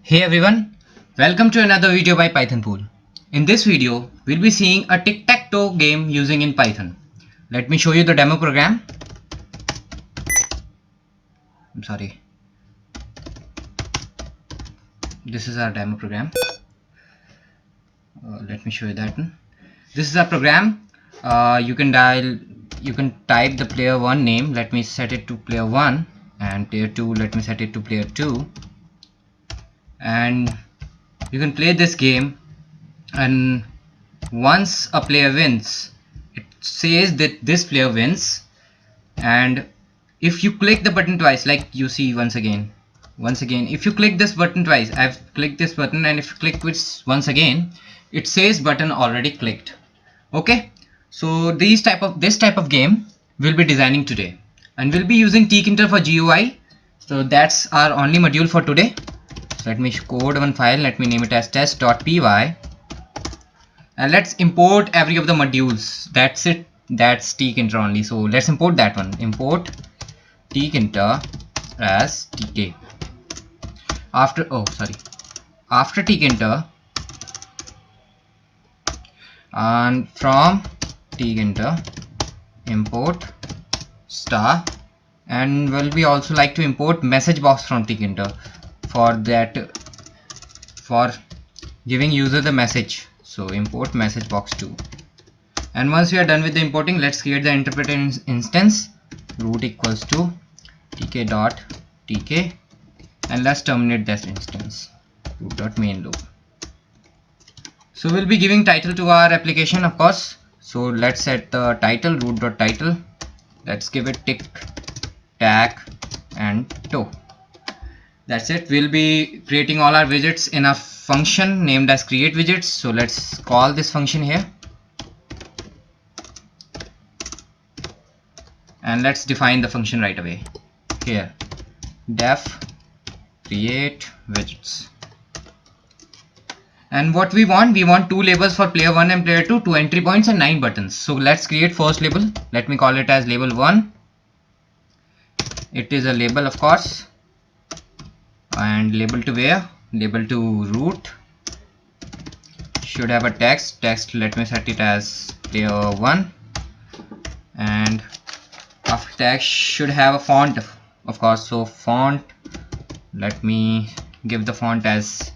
Hey everyone, welcome to another video by Pythonpool. In this video, we'll be seeing a tic-tac-toe game using in Python. Let me show you the demo program. I'm sorry. This is our demo program. Let me show you that one. This is our program. You can type the player 1 name. Let me set it to player 1, and player 2, let me set it to player 2. And you can play this game, and once a player wins, it says that this player wins, and if you click the button twice, like you see once again, if you click this button twice, I've clicked this button, and if you click once again, it says button already clicked. Okay, so this type of game we'll be designing today, and we'll be using tkinter for GUI. So that's our only module for today. So let me code one file. Let me name it as test.py, and let's import every of the modules. That's it. That's tkinter only. So let's import that one. Import tkinter as tk. After tkinter, and from tkinter import star, and we'll be also like to import message box from tkinter for giving user the message. So import message box too. And once we are done with the importing, let's create the interpreter instance. Root equals to tk.tk, and let's terminate this instance. Root.main loop. So we'll be giving title to our application, of course. So let's set the title, root.title. Let's give it tic tac and toe. That's it. We'll be creating all our widgets in a function named as create widgets. So let's call this function here, and let's define the function right away here. Def create widgets. And what we want two labels for player 1 and player 2, 2 entry points and 9 buttons. So let's create first label. Let me call it as label 1. It is a label, of course. And label to where? Label to root. Should have a text. Let me set it as player 1. And after text should have a font, of course. So font, let me give the font as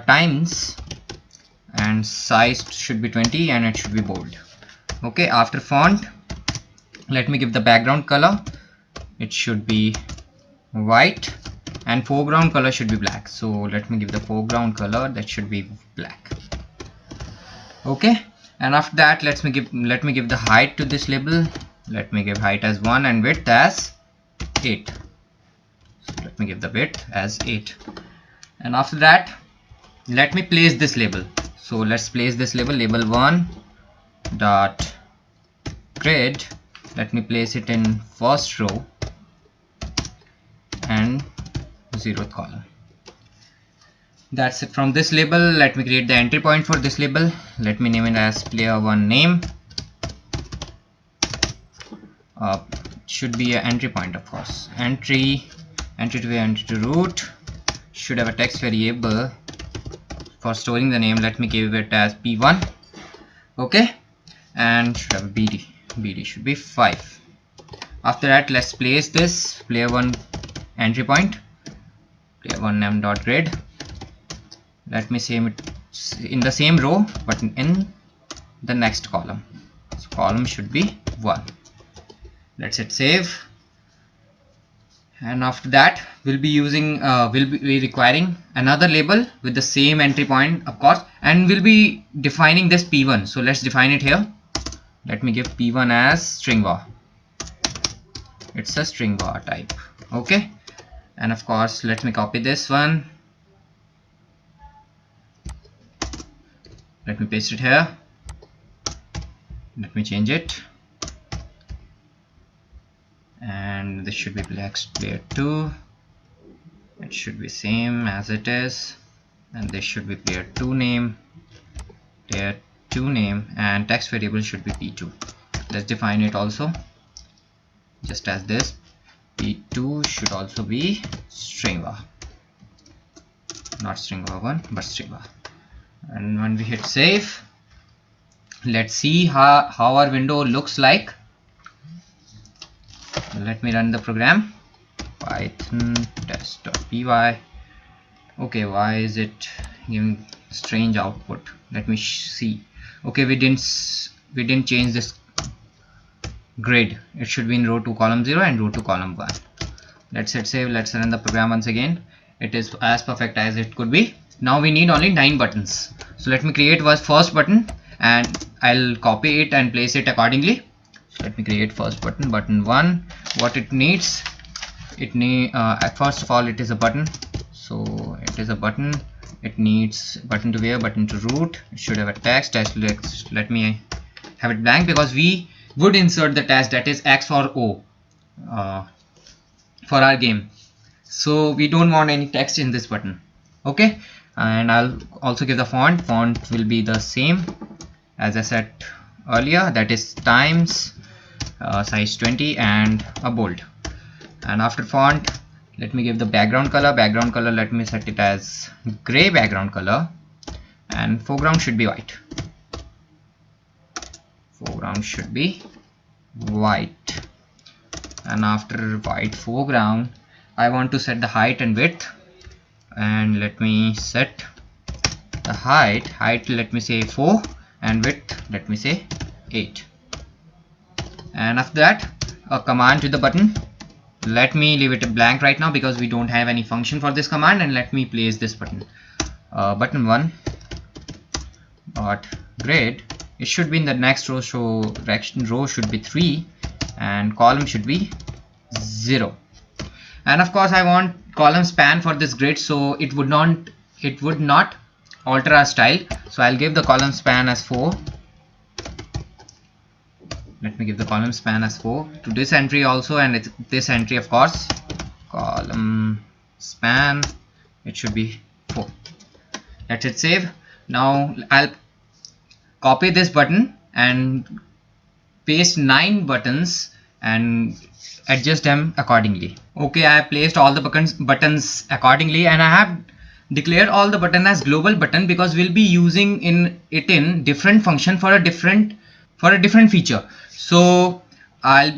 Times, and size should be 20, and it should be bold. Okay, after font, let me give the background color. It should be white, and foreground color should be black. So let me give the foreground color, that should be black. Okay, and after that, let me give the height to this label. Let me give height as 1 and width as 8. So let me give the width as 8. And after that, let me place this label. So let's place this label, label 1 dot grid. Let me place it in first row and 0th column. That's it from this label. Let me create the entry point for this label. Let me name it as player 1 name. Should be an entry point, of course. Entry to root. Should have a text variable for storing the name. Let me give it as p1. Okay, and should have a bd should be 5. After that, let's place this player 1 entry point, player 1 name dot grid. Let me save it in the same row but in the next column. So column should be 1. Let's hit save. And after that, we'll be requiring another label with the same entry point, of course, and we'll be defining this p1. So let's define it here. Let me give p1 as string var. It's a string var type. Okay, and of course, let me copy this one. Let me paste it here. Let me change it. And this should be black player 2. It should be same as it is, and this should be player 2 name, player 2 name, and text variable should be p2. Let's define it also just as this, p2 should also be string var, not string var1 but string var. And when we hit save, let's see how our window looks like. Let me run the program. Python test.py. okay, why is it giving strange output? Let me see. Okay, we didn't change this grid. It should be in row 2 column 0 and row 2 column 1. Let's hit save. Let's run the program once again. It is as perfect as it could be. Now we need only 9 buttons. So let me create first button and I'll copy it and place it accordingly. So let me create first button, button 1. What it needs, first of all, it is a button. So it is a button. It needs button to where, button to root. It should have a text. Let me have it blank because we would insert the text, that is X or O for our game. So we don't want any text in this button. Okay, and I'll also give the font. Font will be the same as I said earlier, that is Times, size 20 and a bold. And after font, let me give the background color. Background color, let me set it as gray background color, and foreground should be white. Foreground should be white. And after white foreground, I want to set the height and width, and let me set the height let me say 4 and width let me say 8. And after that, a command to the button. Let me leave it blank right now because we don't have any function for this command, and let me place this button. Button 1 dot grid, it should be in the next row, so direction row should be 3 and column should be 0. And of course I want column span for this grid, so it would not alter our style. So I'll give the column span as 4. Let me give the column span as 4 to this entry also, and it's this entry of course. Column span, it should be 4. Let's hit save. Now I'll copy this button and paste 9 buttons and adjust them accordingly. Okay, I have placed all the buttons accordingly, and I have declared all the button as global button because we'll be using in different function for a different feature. So I'll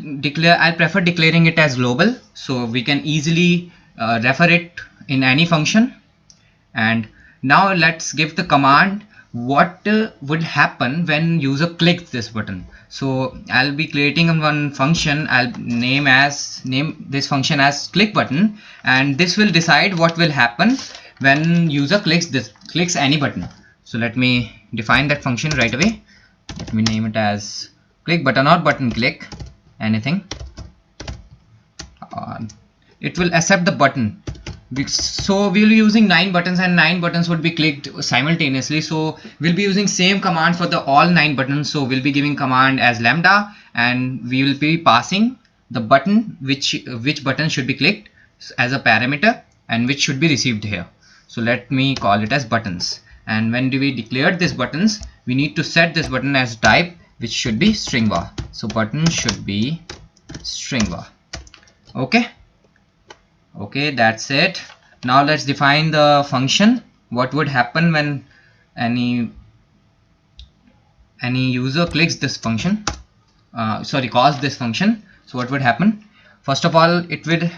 prefer declaring it as global so we can easily refer it in any function. And now let's give the command what would happen when user clicks this button. So I'll be creating one function. I'll name this function as click button, and this will decide what will happen when user clicks any button. So let me define that function right away. Let me name it as click button or button click, anything. It will accept the button. So we'll be using 9 buttons, and 9 buttons would be clicked simultaneously. So we'll be using same command for the all 9 buttons. So we'll be giving command as lambda, and we will be passing the button which button should be clicked as a parameter and which should be received here. So let me call it as buttons. And when we declared these buttons, we need to set this button as type, which should be string var. So button should be string var. Okay, that's it. Now let's define the function. What would happen when any user clicks this function, calls this function? So what would happen? First of all, it would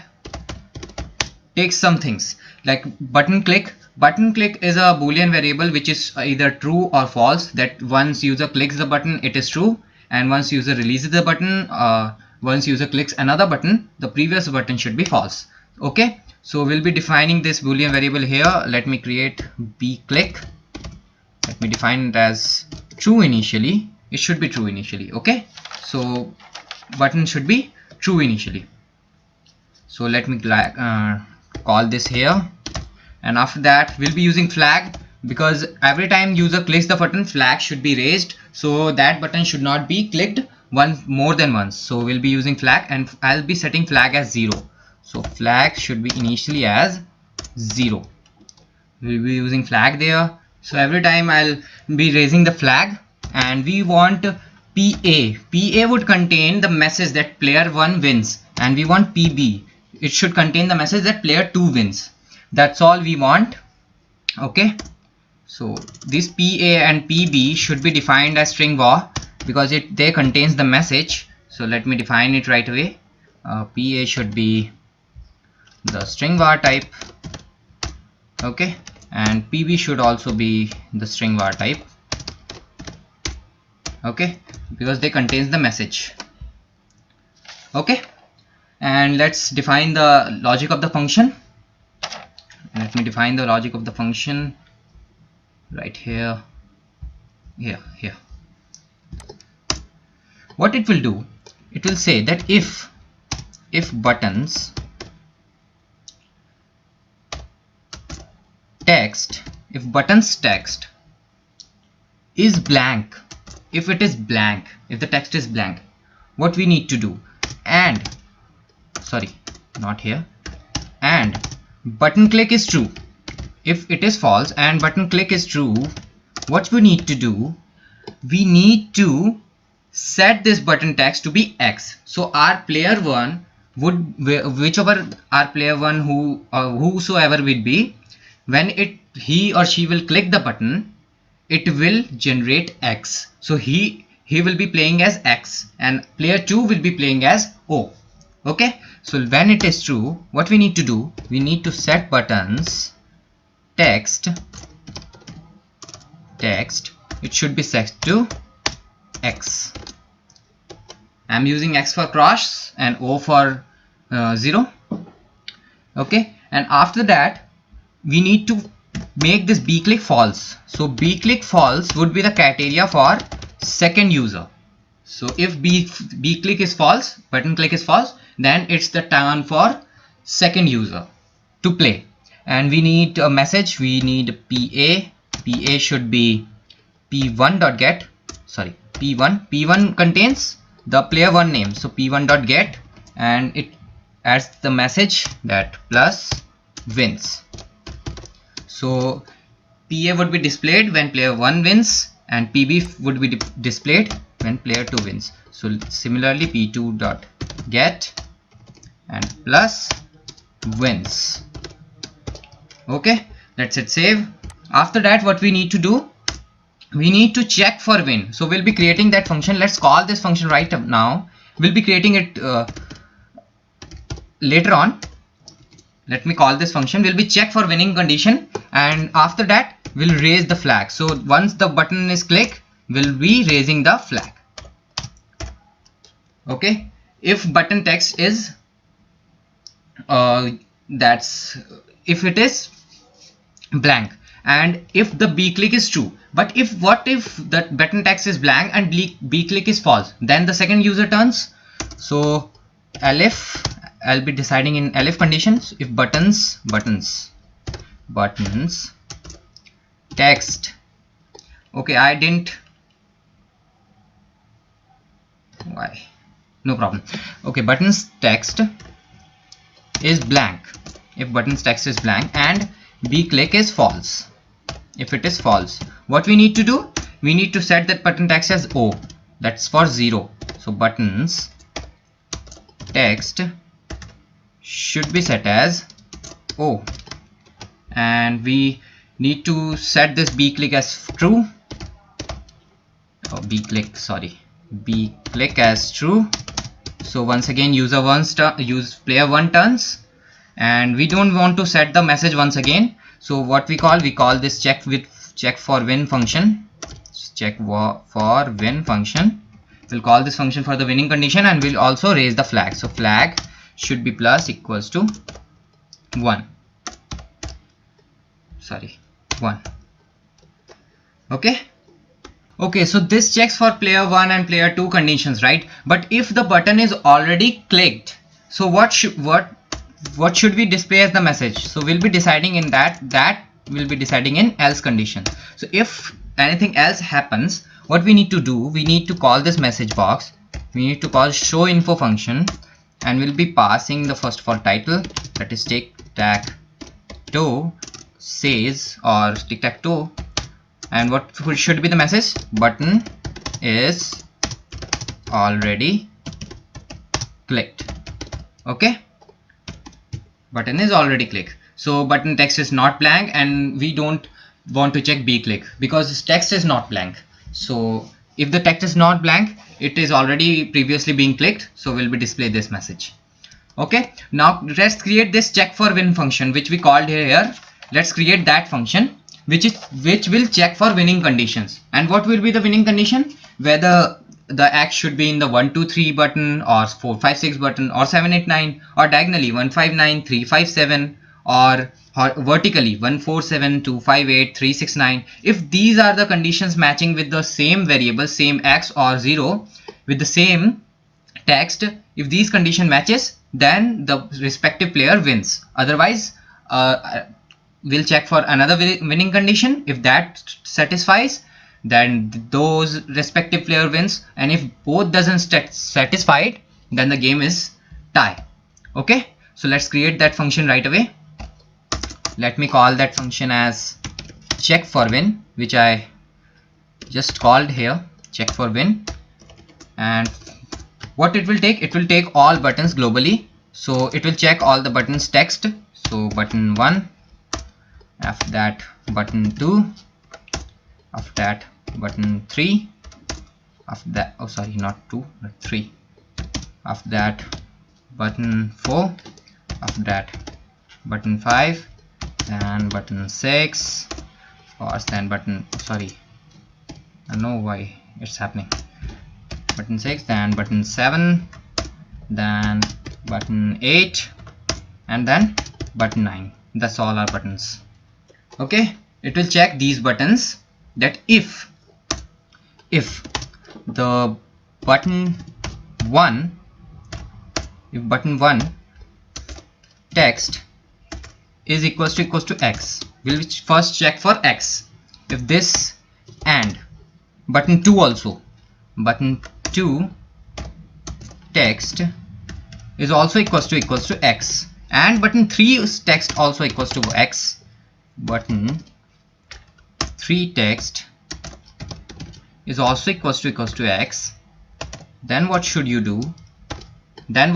take some things like button click. Button click is a boolean variable which is either true or false, that once user clicks the button it is true, and once user releases the button, once user clicks another button, the previous button should be false. Okay, so we'll be defining this boolean variable here. Let me create bclick. Let me define it as true initially. It should be true initially. Okay, so button should be true initially. So let me call this here. And after that, we'll be using flag because every time user clicks the button, flag should be raised, so that button should not be clicked more than once. So we'll be using flag, and I'll be setting flag as 0. So flag should be initially as 0. We'll be using flag there. So every time I'll be raising the flag, and we want PA. PA would contain the message that player 1 wins, and we want PB. it should contain the message that player 2 wins. That's all we want. Okay, so this PA and PB should be defined as string var because they contains the message. So let me define it right away. PA should be the string var type, okay, and PB should also be the string var type, okay, because they contains the message. Okay, and let's define the logic of the function. Let me define the logic of the function right here. What it will do, it will say that if buttons text is blank, if the text is blank, what we need to do, and button click is true. If it is false and button click is true, what we need to do, we need to set this button text to be X. So our player one would, whichever our player one whosoever will be, when he or she will click the button, it will generate X. So he will be playing as X and player 2 will be playing as O. Okay, so when it is true, what we need to do, we need to set buttons text, it should be set to X. I'm using X for cross and O for 0. Okay, and after that we need to make this bclick false. So bclick false would be the criteria for second user. So if bclick is false, button click is false, then it's the turn for second user to play. And we need a message, we need PA should be P1.get, P1 contains the player 1 name, so P1.get, and it adds the message that plus wins. So PA would be displayed when player 1 wins and PB would be displayed when player 2 wins. So similarly P2.get and plus wins. Okay, that's it, save. After that, what we need to do, we need to check for win. So we'll be creating that function. Let's call this function right now. We'll be creating it later on. Let me call this function. We'll be check for winning condition, and after that we'll raise the flag. So once the button is clicked, we'll be raising the flag. Okay, if button text is if it is blank, and if the bclick is true. But what if the button text is blank and bclick is false, then the second user turns. So elif, I'll be deciding in elif conditions, if buttons text, okay, I didn't, why, no problem. Okay, buttons text is blank, if buttons text is blank and bclick is false, if it is false, what we need to do, we need to set that button text as O, that's for 0. So buttons text should be set as O, and we need to set this bclick as true, bclick as true. So once again player 1 turns, and we don't want to set the message once again. So what we call this check for win function. We'll call this function for the winning condition, and we'll also raise the flag. So flag should be plus equals to 1. Okay, so this checks for player 1 and player 2 conditions, right? But if the button is already clicked, so what should we display as the message? So we'll be deciding in that we'll be deciding in else condition. So if anything else happens, what we need to do, we need to call this message box, we need to call show info function, and we'll be passing the first of all title, that is tic-tac-toe says, or tic-tac-toe, and what should be the message, button is already clicked. Okay, button is already click. So button text is not blank, and we don't want to check b click because this text is not blank. So if the text is not blank, it is already previously being clicked, so we'll be display this message. Okay, now let's create this check for win function which we called here. Let's create that function which will check for winning conditions. And what will be the winning condition? Whether the X should be in the 1 2 3 button, or 4 5 6 button, or 7 8 9, or diagonally 1 5 9 3 5 7, or vertically 1 4 7 2 5 8 3 6 9. If these are the conditions matching with the same variable, same X or 0 with the same text, if these condition matches, then the respective player wins. Otherwise, we'll check for another winning condition. If that satisfies, then those respective player wins, and if both doesn't satisfied, then the game is tie. Okay, so let's create that function right away. Let me call that function as check for win, which I just called here, check for win. And what it will take all buttons globally. So it will check all the buttons text. So button 1, after that button 2, after that button 3, after that, oh sorry, not 2 but 3, after that button 4, after that button 5, and button 6, of course, then button, sorry, I don't know why it's happening, button 6, then button 7, then button 8, and then button 9. That's all our buttons. Okay, it will check these buttons, that if the button 1, if button 1 text is equals to X, we'll first check for X. If this, and button 2 also, button 2 text is also equals to X, and button 3 is text also equals to X, button 3 text is also equals to X, then what should you do? Then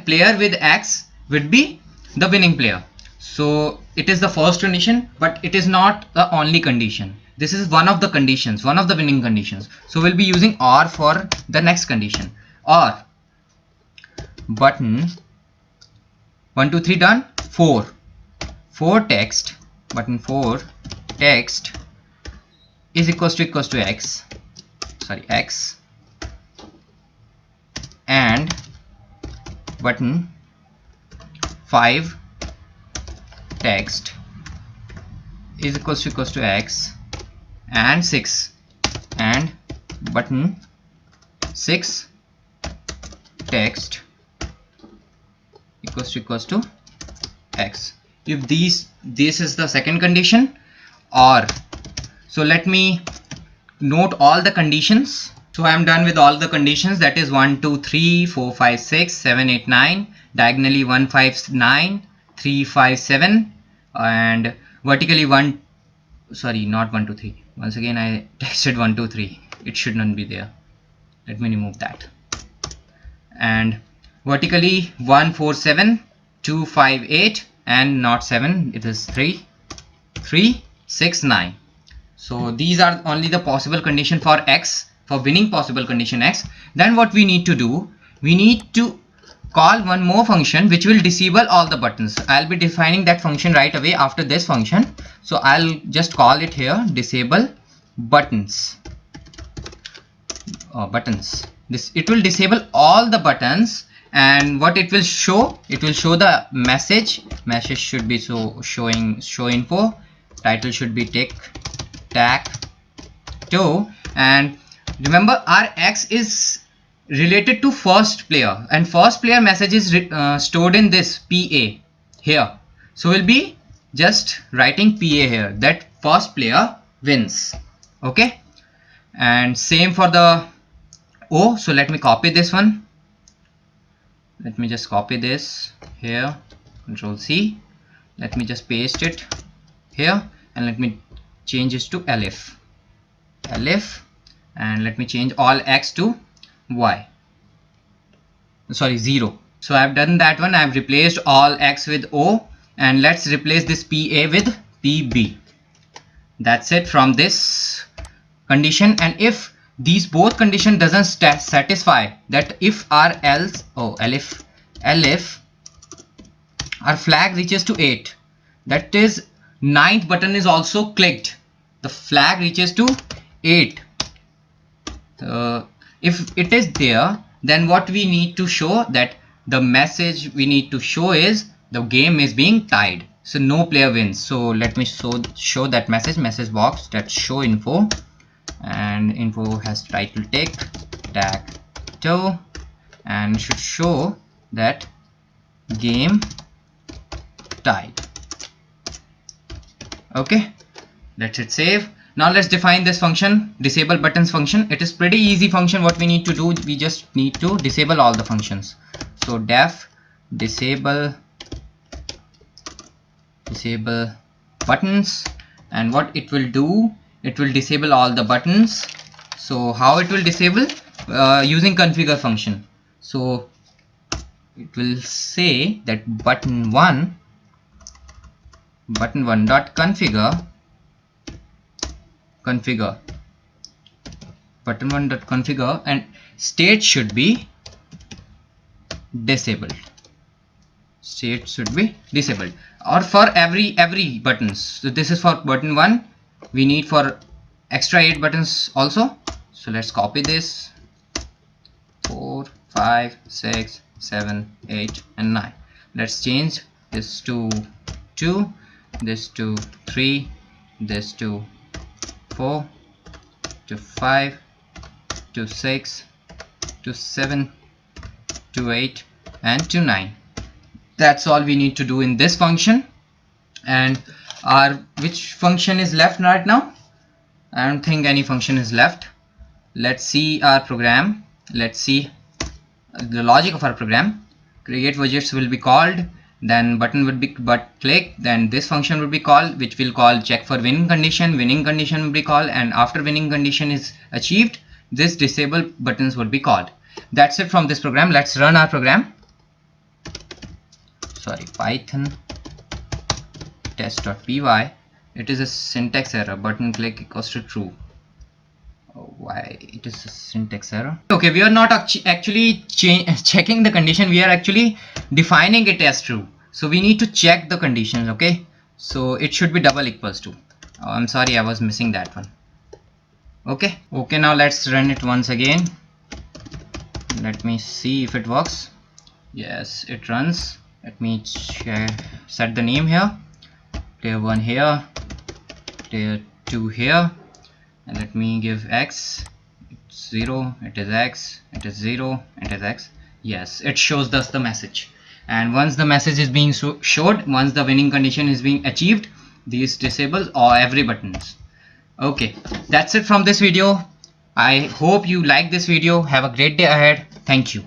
player with X would be the winning player. So it is the first condition, but it is not the only condition. This is one of the conditions, one of the winning conditions. So we'll be using OR for the next condition. OR button 1 2 3 done, 4 text, button 4 text is equals to X, sorry, X, and button 5 text is equals to X, and 6, and button 6 text equals to X. If this is the second condition, or so let me note all the conditions. So I am done with all the conditions, that is 1 2 3 4 5 6 7 8 9, diagonally 1 5 9 3 5 7, and vertically 1, sorry, not 1 2 3, once again I texted 1 2 3, it should not be there, let me remove that, and vertically 1 4 7 2 5 8, and not 7, it is 3 6 9. So these are only the possible condition for X, for winning possible condition X. Then what we need to do, we need to call one more function which will disable all the buttons. I'll be defining that function right away after this function. So I'll just call it here disable buttons. This, it will disable all the buttons, and what it will show, it will show the message should be showing show info, title should be tic-tac-toe, and remember our X is related to first player, and first player message is stored in this PA here. So we'll be just writing PA here, that first player wins. Okay, and same for the O. So let me copy this one, let me just copy this here, Control C, let me just paste it here, and let me change this to elif, and let me change all X to Y, sorry, 0. So I've done that one. I've replaced all X with O, and let's replace this PA with PB. That's it from this condition. And if these both condition doesn't satisfy, that if our else elif our flag reaches to 8, that is 9th button is also clicked, the flag reaches to 8. If it is there, then what we need to show, that the message we need to show is the game is being tied, so no player wins. So let me show that message box, that show info, and info has title tag toe, and should show that game tied. Okay, let's hit save. Now let's define this function, disable buttons function. It is pretty easy function. What we need to do, we just need to disable all the functions. So def disable buttons, and what it will do, it will disable all the buttons. So how it will disable? Using configure function. So it will say that button1 dot configure button1 dot configure, and state should be disabled. State should be disabled, or for every buttons. So this is for button 1. We need for extra 8 buttons also. So let's copy this, 4 5 6 7 8 and 9. Let's change this to 2, this to 3, this to 4, to 5, to 6, to 7, to 8 and to 9. That's all we need to do in this function. And our which function is left right now? I don't think any function is left. Let's see our program. Let's see the logic of our program. Create widgets will be called, then button would be click, then this function will be called, which will call check for winning condition. Winning condition will be called, and after winning condition is achieved, this disable buttons would be called. That's it from this program. Let's run our program. Sorry, Python test.py. It is a syntax error. Button click equals to true. Oh, why it is a syntax error? Okay, we are not actually checking the condition. We are actually defining it as true. So we need to check the conditions. Okay, so it should be double equals to. Oh, I'm sorry, I was missing that one. Okay, now let's run it once again. Let me see if it works. Yes, it runs. Let me set the name here. Player 1 here, player 2 here, and let me give X. It's 0, it is X, it is 0, it is X. Yes, it shows us the message. And once the message is being showed, once the winning condition is being achieved, these disable all every buttons. Okay, that's it from this video. I hope you like this video. Have a great day ahead. Thank you.